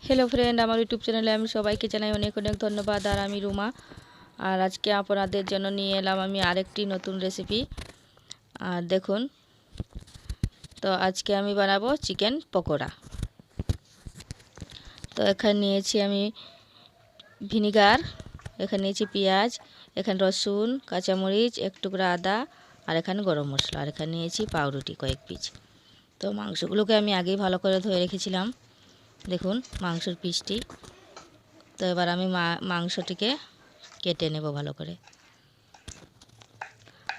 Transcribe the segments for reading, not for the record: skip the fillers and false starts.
Hello friend আমার YouTube চ্যানেলে আমি সবাইকে জানাই অনেক অনেক ধন্যবাদ। আর আমি রুমা। আর আজকে আপনাদের জন্য নিয়ে এলাম আমি আরেকটি নতুন রেসিপি। আর দেখুন, তো আজকে আমি বানাবো চিকেন পকোড়া। তো এখানে নিয়েছি আমি ভিনিগার, এখানে নিয়েছি পেঁয়াজ, এখানে রসুন, কাঁচামরিচ, এক টুকরা আদা, আর এখানে গরম মশলা, আর এখানে নিয়েছি পাউরুটি কয়েক পিস। তো মাংসগুলোকে আমি আগেই ভালো করে ধুয়ে রেখেছিলাম। দেখুন মাংসের পিসটি। তো এবার আমি মাংসটিকে কেটে নেব ভালো করে।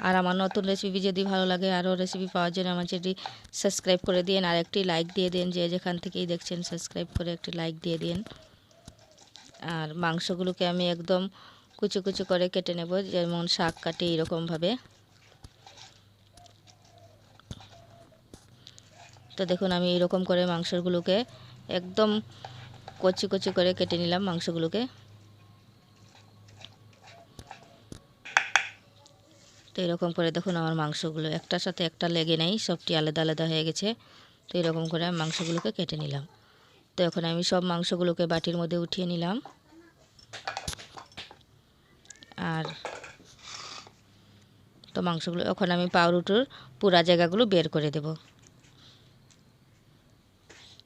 আর আমার নতুন রেসিপি যদি ভালো লাগে, আরও রেসিপি পাওয়ার জন্য আমার চ্যানেলটি সাবস্ক্রাইব করে দিন, আর একটি লাইক দিয়ে দিন। যে যেখান থেকেই দেখছেন সাবস্ক্রাইব করে একটি লাইক দিয়ে দিন। আর মাংসগুলোকে আমি একদম কুচু কুচু করে কেটে নেব, যেমন শাক কাটে এরকমভাবে। তো দেখুন আমি এরকম করে মাংসগুলোকে একদম কচি কচি করে কেটে নিলাম মাংসগুলোকে। তো এরকম করে দেখুন আমার মাংসগুলো একটার সাথে একটা লেগে নেই, সবটি আলাদা আলাদা হয়ে গেছে। তো এরকম করে আমি মাংসগুলোকে কেটে নিলাম। তো এখন আমি সব মাংসগুলোকে বাটির মধ্যে উঠিয়ে নিলাম। আর তো মাংসগুলো এখন আমি পাউরুটির পুরা জায়গাগুলো বের করে দেব।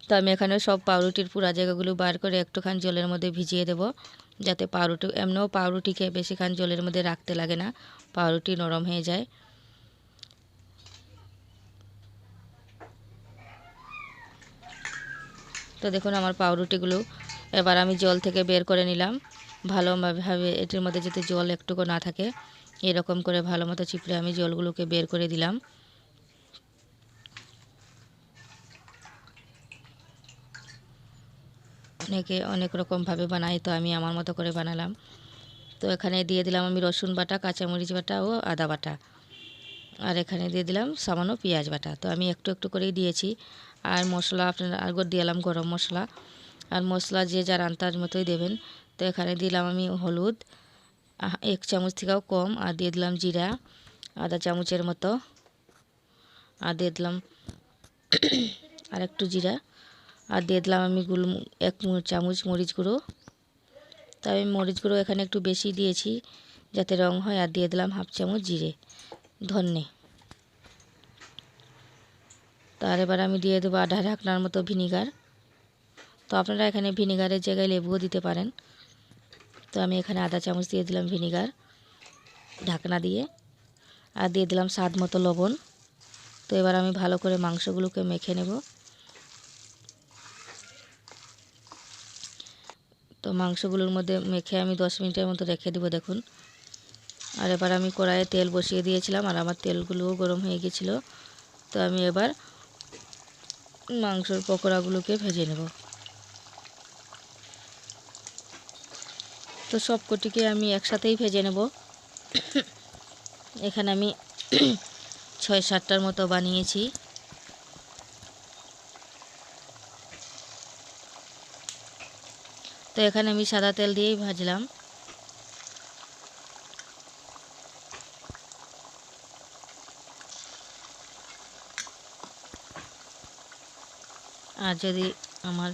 তো আমি এখানে সব পাউরুটির পুরা জায়গাগুলো বার করে একটুখানি জলের মধ্যে ভিজিয়ে দেব, যাতে পাউরুটি, এমনিও পাউরুটিকে বেশিক্ষণ জলের মধ্যে রাখতে লাগে না, পাউরুটি নরম হয়ে যায়। তো দেখুন আমার পাউরুটিগুলো এবার আমি জল থেকে বের করে নিলাম ভালোভাবে। এটির মধ্যে যাতে জল একটুকু না থাকে, এরকম করে ভালো মতো চিপড়ে আমি জলগুলোকে বের করে দিলাম। অনেকে অনেক রকমভাবে বানায়, তো আমি আমার মতো করে বানালাম। তো এখানে দিয়ে দিলাম আমি রসুন বাটা, কাঁচামরিচ বাটা ও আদা বাটা। আর এখানে দিয়ে দিলাম সামান্য পেঁয়াজ বাটা। তো আমি একটু একটু করেই দিয়েছি। আর মশলা আপনারা আগর দিলাম গরম মশলা। আর মশলা যে যার আন্দাজ মতোই দেবেন। তো এখানে দিলাম আমি হলুদ 1 চামচ থেকেও কম, আর দিয়ে দিলাম জিরা আধা চামচের মতো, আর দিয়ে দিলাম আর একটু জিরা, আর দিয়ে দিলাম আমি 1 চামচ মরিচ গুঁড়ো। তো আমি মরিচ গুঁড়ো এখানে একটু বেশি দিয়েছি যাতে রং হয়। আর দিয়ে দিলাম 1/2 চামচ জিরে ধনে। তার এবার আমি দিয়ে দেবো আধা ঢাকনার মতো ভিনিগার। তো আপনারা এখানে ভিনিগারের জায়গায় লেবুও দিতে পারেন। তো আমি এখানে আধা চামচ দিয়ে দিলাম ভিনিগার ঢাকনা দিয়ে, আর দিয়ে দিলাম স্বাদ মতো লবণ। তো এবার আমি ভালো করে মাংসগুলোকে মেখে নেব। তো মাংসগুলোর মধ্যে মেখে আমি 10 মিনিটের মতো রেখে দেবো দেখুন। আর এবার আমি কড়াইয়ে তেল বসিয়ে দিয়েছিলাম, আর আমার তেলগুলোও গরম হয়ে গেছিলো। তো আমি এবার মাংসের পকোড়াগুলোকে ভেজে নেব। তো সব কটিকে আমি একসাথেই ভেজে নেব। এখানে আমি 6-7টার মতো বানিয়েছি। তো এখানে আমি সাদা তেল দিয়েই ভাজলাম। আর যদি আমার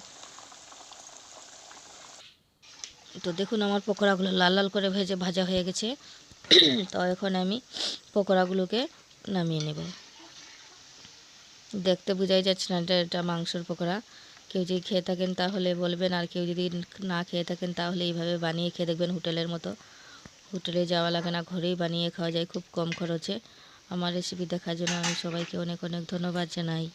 তো দেখুন আমার পকোড়াগুলো লাল লাল করে ভাজা হয়ে গেছে। তো এখন আমি পকোড়াগুলোকে নামিয়ে নেব। দেখতে বোঝাই যাচ্ছে না এটা মাংসের পকোড়া। কেউ যদি খেয়ে থাকেন তাহলে বলবেন, আর কেউ যদি না খেয়ে থাকেন তাহলে এইভাবে বানিয়ে খেয়ে দেখবেন হোটেলের মতো। হোটেলে যাওয়া লাগে না, ঘরেই বানিয়ে খাওয়া যায় খুব কম খরচে। আমার রেসিপি দেখার জন্য আমি সবাইকে অনেক অনেক ধন্যবাদ জানাই।